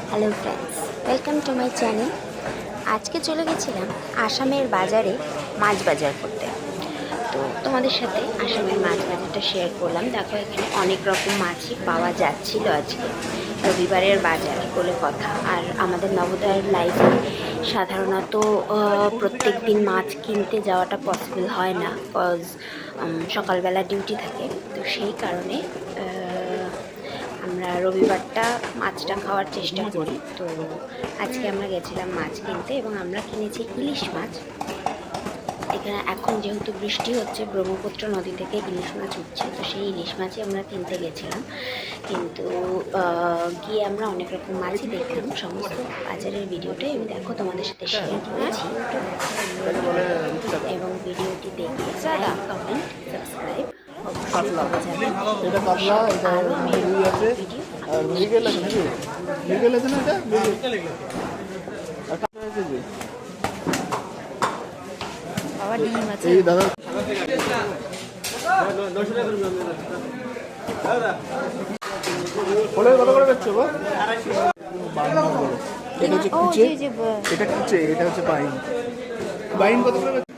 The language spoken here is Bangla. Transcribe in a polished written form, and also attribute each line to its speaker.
Speaker 1: Hello friends, welcome to my channel. আজকে চলে গেছিলাম আসামের বাজারে মাছ বাজার করতে। তো তোমাদের সাথে আসামের মাছ বাজারটা শেয়ার করলাম। দেখো, এখানে অনেক রকম মাছই পাওয়া যাচ্ছিল। আজকে রবিবারের বাজার বলে কথা। আর আমাদের নবোদয়ের লাইফে সাধারণত প্রত্যেক দিন মাছ কিনতে যাওয়াটা পসিবল হয় না, কজ সকালবেলা ডিউটি থাকে। তো সেই কারণে আমরা রবিবারটা মাছটা খাওয়ার চেষ্টা করি। তো আজকে আমরা গেছিলাম মাছ কিনতে এবং আমরা কিনেছি ইলিশ মাছ। এখানে এখন যেহেতু বৃষ্টি হচ্ছে, ব্রহ্মপুত্র নদী থেকে ইলিশ মাছ উঠছে, তো সেই ইলিশ মাছই আমরা কিনতে গেছিলাম। কিন্তু গিয়ে আমরা অনেক রকম মাছই দেখলাম। সমস্ত বাজারের ভিডিওটাই আমি দেখো তোমাদের সাথে শেয়ার করেছি, এবং ভিডিওটি দেখে লাইক, কমেন্ট, সাবস্ক্রাইব
Speaker 2: এটা কাতলা, এটা রুই আছে, আর মৃগেল আছে নাকি? মৃগেল আছে না? এটা
Speaker 1: বাবা ডিম আছে।
Speaker 2: এই দাদা ফলে কত করে বেচছো গো? এটা হচ্ছে কুচে, এটা কুচে, এটা হচ্ছে বাইন। বাইন কত করে বেচছো?